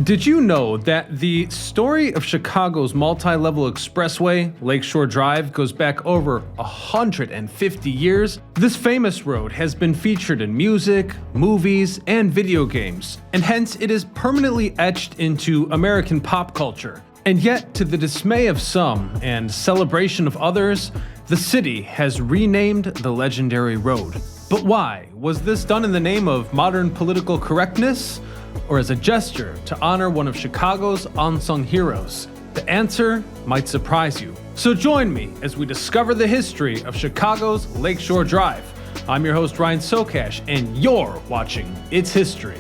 Did you know that the story of Chicago's multi-level expressway, Lakeshore Drive, goes back over 150 years? This famous road has been featured in music, movies, and video games, and hence it is permanently etched into American pop culture. And yet, to the dismay of some and celebration of others, the city has renamed the legendary road. But why? Was this done in the name of modern political correctness? Or as a gesture to honor one of Chicago's unsung heroes? The answer might surprise you. So join me as we discover the history of Chicago's Lakeshore Drive. I'm your host Ryan Socash, and you're watching It's History.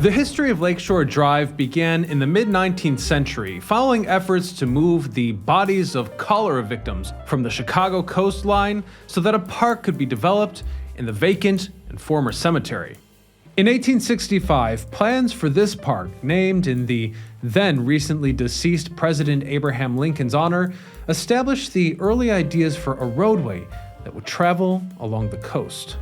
The history of Lakeshore Drive began in the mid-19th century following efforts to move the bodies of cholera victims from the Chicago coastline so that a park could be developed in the vacant and former cemetery. In 1865, plans for this park, named in the then recently deceased President Abraham Lincoln's honor, established the early ideas for a roadway that would travel along the coast.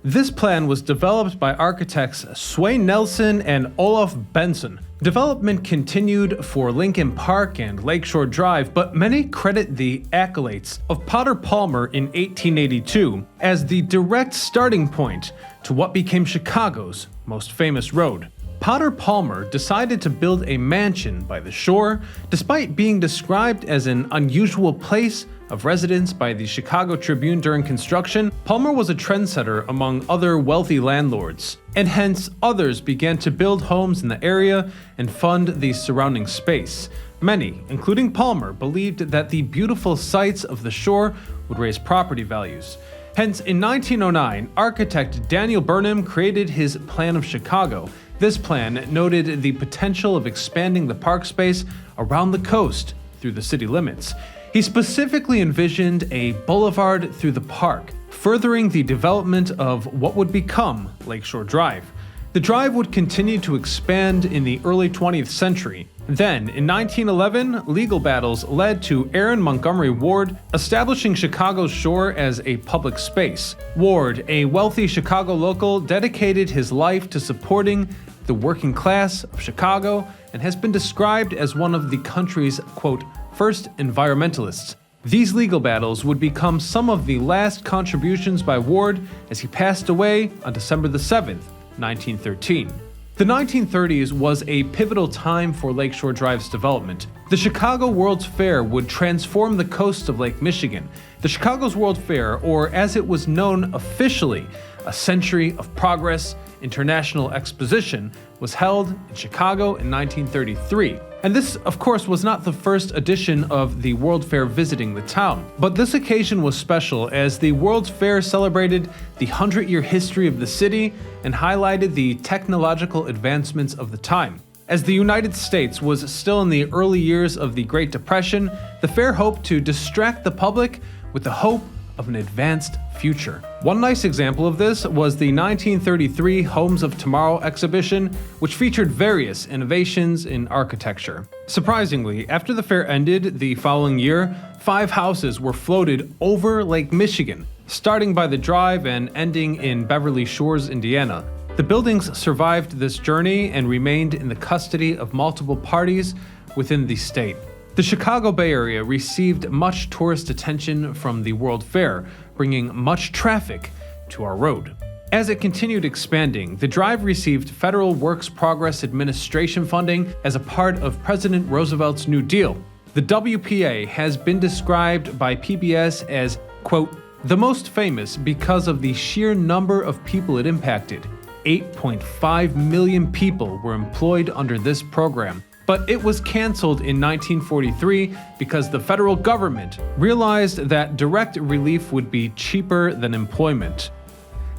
This plan was developed by architects Swain Nelson and Olaf Benson. Development continued for Lincoln Park and Lakeshore Drive, but many credit the accolades of Potter Palmer in 1882 as the direct starting point to what became Chicago's most famous road. Potter Palmer decided to build a mansion by the shore, despite being described as an unusual place of residence by the Chicago Tribune during construction. Palmer was a trendsetter among other wealthy landlords, and hence others began to build homes in the area and fund the surrounding space. Many, including Palmer, believed that the beautiful sights of the shore would raise property values. Hence, in 1909, architect Daniel Burnham created his Plan of Chicago. This plan noted the potential of expanding the park space around the coast through the city limits. He specifically envisioned a boulevard through the park, furthering the development of what would become Lakeshore Drive. The drive would continue to expand in the early 20th century. Then, in 1911, legal battles led to Aaron Montgomery Ward establishing Chicago's shore as a public space. Ward, a wealthy Chicago local, dedicated his life to supporting the working class of Chicago and has been described as one of the country's, quote, first environmentalists. These legal battles would become some of the last contributions by Ward as he passed away on December the 7th, 1913. The 1930s was a pivotal time for Lakeshore Drive's development. The Chicago World's Fair would transform the coast of Lake Michigan. The Chicago's World Fair, or as it was known officially, a Century of Progress International Exposition, was held in Chicago in 1933. And this, of course, was not the first edition of the World Fair visiting the town. But this occasion was special as the World's Fair celebrated the 100-year history of the city and highlighted the technological advancements of the time. As the United States was still in the early years of the Great Depression, the fair hoped to distract the public with the hope of an advanced future. One nice example of this was the 1933 Homes of Tomorrow exhibition, which featured various innovations in architecture. Surprisingly, after the fair ended the following year, 5 houses were floated over Lake Michigan, starting by the drive and ending in Beverly Shores, Indiana. The buildings survived this journey and remained in the custody of multiple parties within the state. The Chicago Bay Area received much tourist attention from the World Fair, bringing much traffic to our road. As it continued expanding, the drive received Federal Works Progress Administration funding as a part of President Roosevelt's New Deal. The WPA has been described by PBS as, quote, the most famous because of the sheer number of people it impacted. 8.5 million people were employed under this program. But it was canceled in 1943 because the federal government realized that direct relief would be cheaper than employment.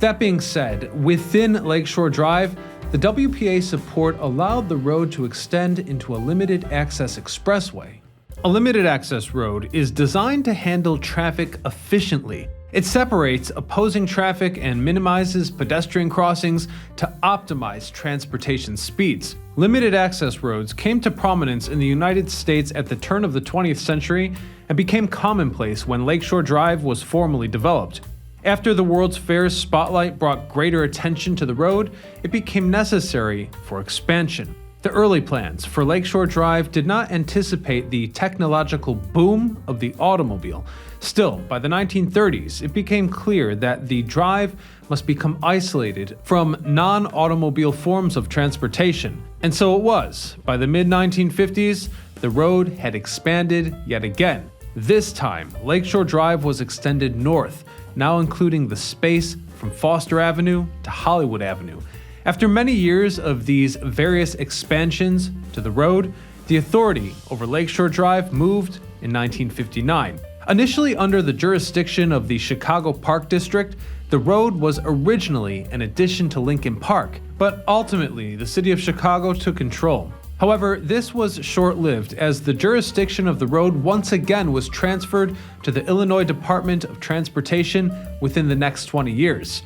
That being said, within Lakeshore Drive, the WPA support allowed the road to extend into a limited access expressway. A limited access road is designed to handle traffic efficiently. It separates opposing traffic and minimizes pedestrian crossings to optimize transportation speeds. Limited access roads came to prominence in the United States at the turn of the 20th century and became commonplace when Lakeshore Drive was formally developed. After the World's Fair's spotlight brought greater attention to the road, it became necessary for expansion. The early plans for Lakeshore Drive did not anticipate the technological boom of the automobile. Still, by the 1930s, it became clear that the drive must become isolated from non-automobile forms of transportation. And so it was. By the mid-1950s, the road had expanded yet again. This time, Lakeshore Drive was extended north, now including the space from Foster Avenue to Hollywood Avenue. After many years of these various expansions to the road, the authority over Lakeshore Drive moved in 1959. Initially under the jurisdiction of the Chicago Park District, the road was originally an addition to Lincoln Park, but ultimately the city of Chicago took control. However, this was short-lived as the jurisdiction of the road once again was transferred to the Illinois Department of Transportation within the next 20 years.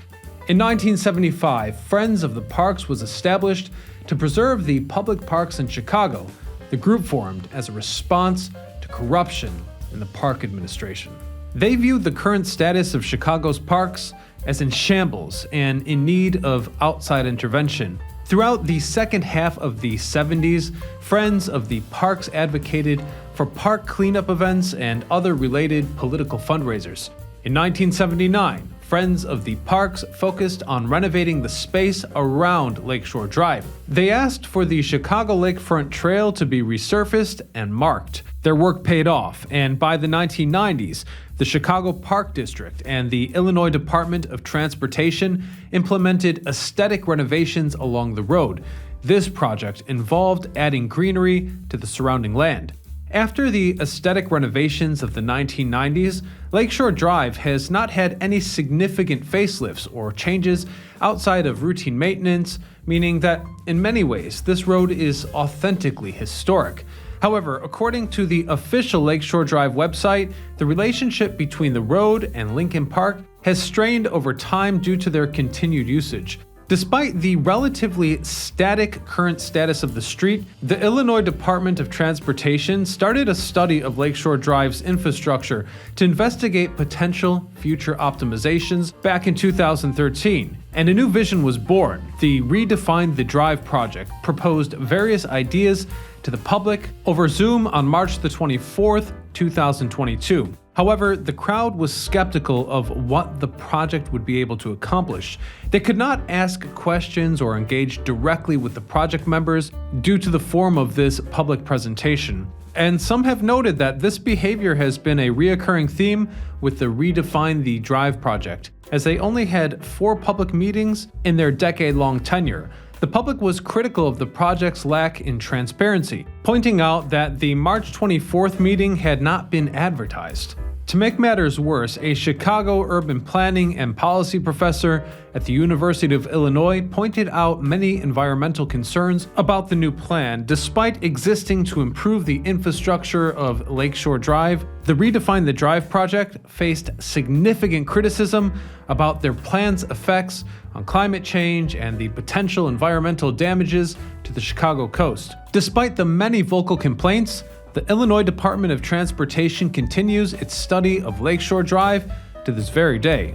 In 1975, Friends of the Parks was established to preserve the public parks in Chicago. The group formed as a response to corruption in the park administration. They viewed the current status of Chicago's parks as in shambles and in need of outside intervention. Throughout the second half of the 70s, Friends of the Parks advocated for park cleanup events and other related political fundraisers. In 1979, Friends of the Parks focused on renovating the space around Lakeshore Drive. They asked for the Chicago Lakefront Trail to be resurfaced and marked. Their work paid off, and by the 1990s, the Chicago Park District and the Illinois Department of Transportation implemented aesthetic renovations along the road. This project involved adding greenery to the surrounding land. After the aesthetic renovations of the 1990s, Lakeshore Drive has not had any significant facelifts or changes outside of routine maintenance, meaning that in many ways this road is authentically historic. However, according to the official Lakeshore Drive website, the relationship between the road and Lincoln Park has strained over time due to their continued usage. Despite the relatively static current status of the street, the Illinois Department of Transportation started a study of Lakeshore Drive's infrastructure to investigate potential future optimizations back in 2013, and a new vision was born. The Redefine the Drive project proposed various ideas to the public over Zoom on March the 24th, 2022. However, the crowd was skeptical of what the project would be able to accomplish. They could not ask questions or engage directly with the project members due to the form of this public presentation. And some have noted that this behavior has been a reoccurring theme with the Redefine the Drive project, as they only had 4 public meetings in their decade-long tenure. The public was critical of the project's lack in transparency, pointing out that the March 24th meeting had not been advertised. To make matters worse, a Chicago urban planning and policy professor at the University of Illinois pointed out many environmental concerns about the new plan. Despite existing to improve the infrastructure of Lakeshore Drive, the Redefine the Drive project faced significant criticism about their plan's effects on climate change and the potential environmental damages to the Chicago coast. Despite the many vocal complaints, the Illinois Department of Transportation continues its study of Lakeshore Drive to this very day.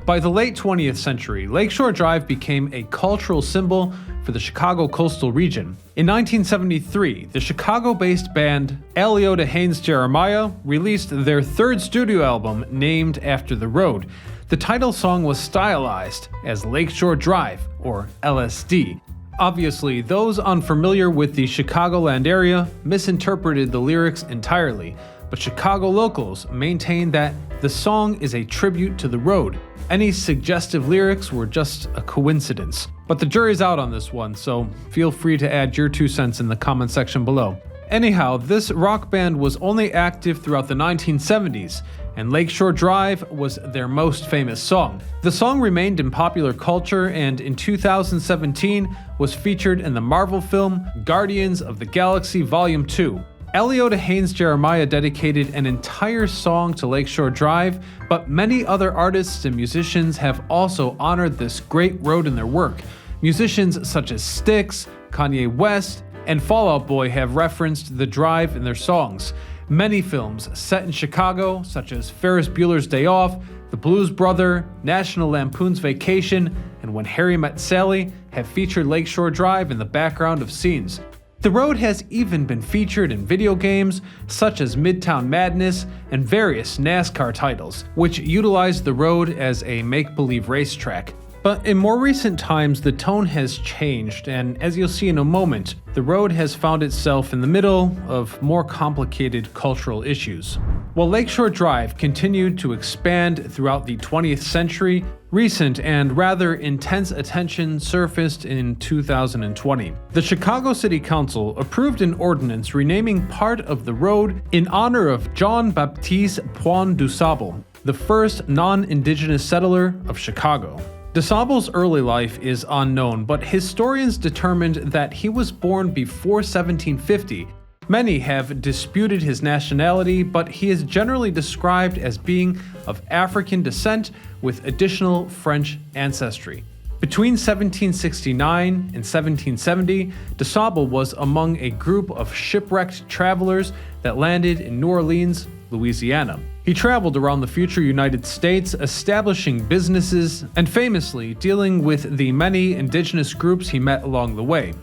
By the late 20th century, Lakeshore Drive became a cultural symbol for the Chicago coastal region. In 1973, the Chicago-based band Aliotta Haynes Jeremiah released their 3rd studio album named after the road. The title song was stylized as Lakeshore Drive, or LSD. Obviously, those unfamiliar with the Chicagoland area misinterpreted the lyrics entirely, but Chicago locals maintain that the song is a tribute to the road. Any suggestive lyrics were just a coincidence. But the jury's out on this one, so feel free to add your 2 cents in the comment section below. Anyhow, this rock band was only active throughout the 1970s, and Lakeshore Drive was their most famous song. The song remained in popular culture and in 2017 was featured in the Marvel film Guardians of the Galaxy Volume 2. Aliotta Haynes Jeremiah dedicated an entire song to Lakeshore Drive, but many other artists and musicians have also honored this great road in their work. Musicians such as Styx, Kanye West, and Fall Out Boy have referenced the drive in their songs. Many films set in Chicago, such as Ferris Bueller's Day Off, The Blues Brother, National Lampoon's Vacation, and When Harry Met Sally have featured Lakeshore Drive in the background of scenes. The road has even been featured in video games such as Midtown Madness and various NASCAR titles, which utilize the road as a make-believe racetrack. But in more recent times, the tone has changed, and as you'll see in a moment, the road has found itself in the middle of more complicated cultural issues. While Lakeshore Drive continued to expand throughout the 20th century, recent and rather intense attention surfaced in 2020. The Chicago City Council approved an ordinance renaming part of the road in honor of Jean-Baptiste DuSable, the first non-indigenous settler of Chicago. DuSable's early life is unknown, but historians determined that he was born before 1750. Many have disputed his nationality, but he is generally described as being of African descent with additional French ancestry. Between 1769 and 1770, DuSable was among a group of shipwrecked travelers that landed in New Orleans, Louisiana. He traveled around the future United States, establishing businesses and famously dealing with the many indigenous groups he met along the way.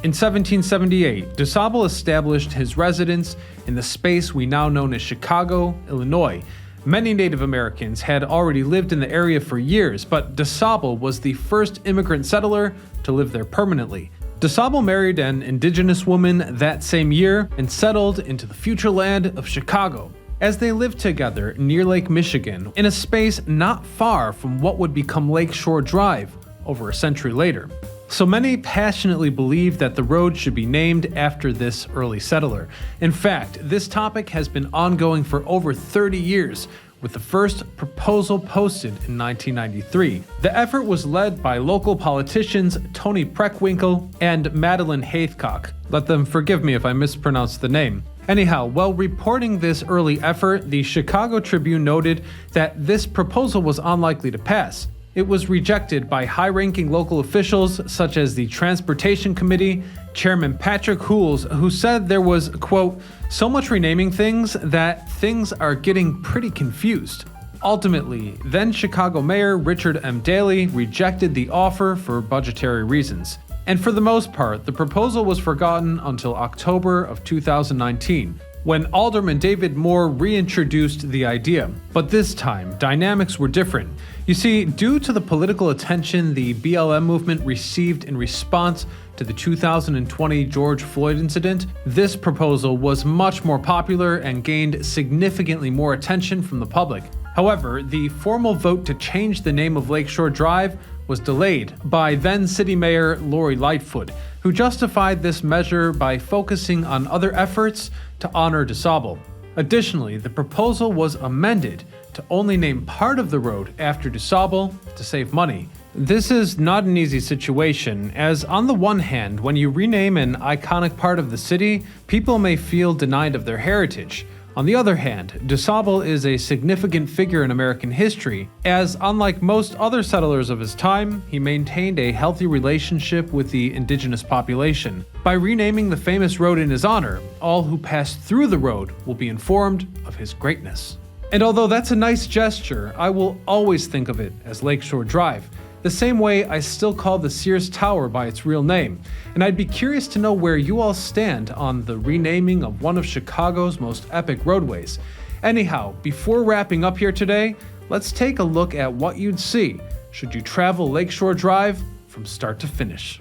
In 1778, DuSable established his residence in the space we now know as Chicago, Illinois. Many Native Americans had already lived in the area for years, but DuSable was the first immigrant settler to live there permanently. DuSable married an indigenous woman that same year and settled into the future land of Chicago. As they lived together near Lake Michigan, in a space not far from what would become Lakeshore Drive over a century later. So many passionately believe that the road should be named after this early settler. In fact, this topic has been ongoing for over 30 years, with the first proposal posted in 1993. The effort was led by local politicians Tony Preckwinkle and Madeline Haithcock. Let them forgive me if I mispronounced the name. Anyhow, while reporting this early effort, the Chicago Tribune noted that this proposal was unlikely to pass. It was rejected by high-ranking local officials such as the Transportation Committee, Chairman Patrick Hools, who said there was, quote, so much renaming things that things are getting pretty confused. Ultimately, then Chicago Mayor Richard M. Daley rejected the offer for budgetary reasons. And for the most part, the proposal was forgotten until October of 2019, when Alderman David Moore reintroduced the idea. But this time, dynamics were different. You see, due to the political attention the BLM movement received in response to the 2020 George Floyd incident, this proposal was much more popular and gained significantly more attention from the public. However, the formal vote to change the name of Lakeshore Drive was delayed by then City Mayor Lori Lightfoot, who justified this measure by focusing on other efforts to honor DuSable. Additionally, the proposal was amended to only name part of the road after DuSable to save money. This is not an easy situation, as on the one hand, when you rename an iconic part of the city, people may feel denied of their heritage. On the other hand, DuSable is a significant figure in American history, as unlike most other settlers of his time, he maintained a healthy relationship with the indigenous population. By renaming the famous road in his honor, all who pass through the road will be informed of his greatness. And although that's a nice gesture, I will always think of it as Lakeshore Drive, the same way I still call the Sears Tower by its real name. And I'd be curious to know where you all stand on the renaming of one of Chicago's most epic roadways. Anyhow, before wrapping up here today, let's take a look at what you'd see should you travel Lakeshore Drive from start to finish.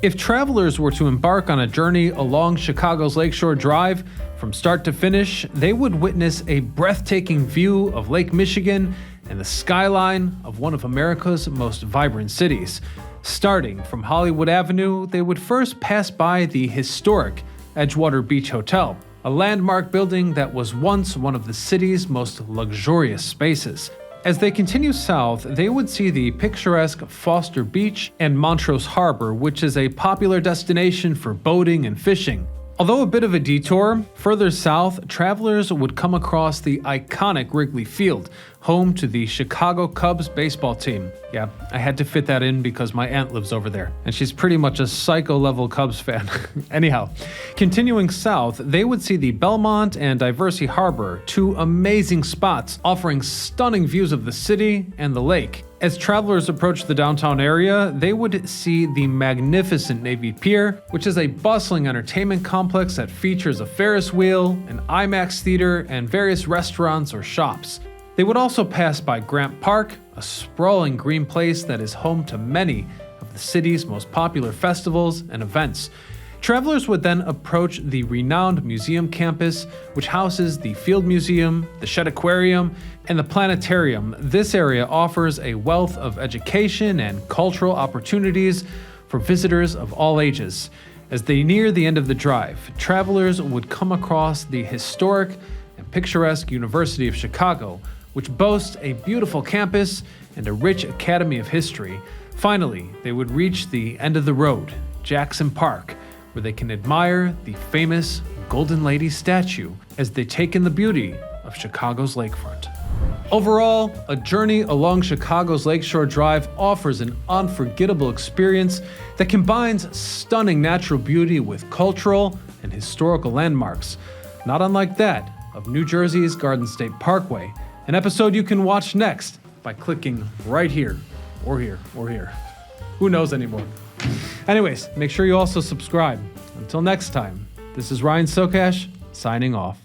If travelers were to embark on a journey along Chicago's Lakeshore Drive from start to finish, they would witness a breathtaking view of Lake Michigan and the skyline of one of America's most vibrant cities. Starting from Hollywood Avenue, they would first pass by the historic Edgewater Beach Hotel, a landmark building that was once one of the city's most luxurious spaces. As they continue south, they would see the picturesque Foster Beach and Montrose Harbor, which is a popular destination for boating and fishing. Although a bit of a detour, further south, travelers would come across the iconic Wrigley Field, home to the Chicago Cubs baseball team. Yeah, I had to fit that in because my aunt lives over there, and she's pretty much a psycho-level Cubs fan. Anyhow, continuing south, they would see the Belmont and Diversey Harbor, two amazing spots offering stunning views of the city and the lake. As travelers approached the downtown area, they would see the magnificent Navy Pier, which is a bustling entertainment complex that features a Ferris wheel, an IMAX theater, and various restaurants or shops. They would also pass by Grant Park, a sprawling green place that is home to many of the city's most popular festivals and events. Travelers would then approach the renowned museum campus, which houses the Field Museum, the Shedd Aquarium, and the Planetarium. This area offers a wealth of education and cultural opportunities for visitors of all ages. As they near the end of the drive, travelers would come across the historic and picturesque University of Chicago, which boasts a beautiful campus and a rich academy of history. Finally, they would reach the end of the road, Jackson Park, where they can admire the famous Golden Lady statue as they take in the beauty of Chicago's lakefront. Overall, a journey along Chicago's Lakeshore Drive offers an unforgettable experience that combines stunning natural beauty with cultural and historical landmarks, not unlike that of New Jersey's Garden State Parkway, an episode you can watch next by clicking right here, or here, or here. Who knows anymore? Anyways, make sure you also subscribe. Until next time, this is Ryan Socash, signing off.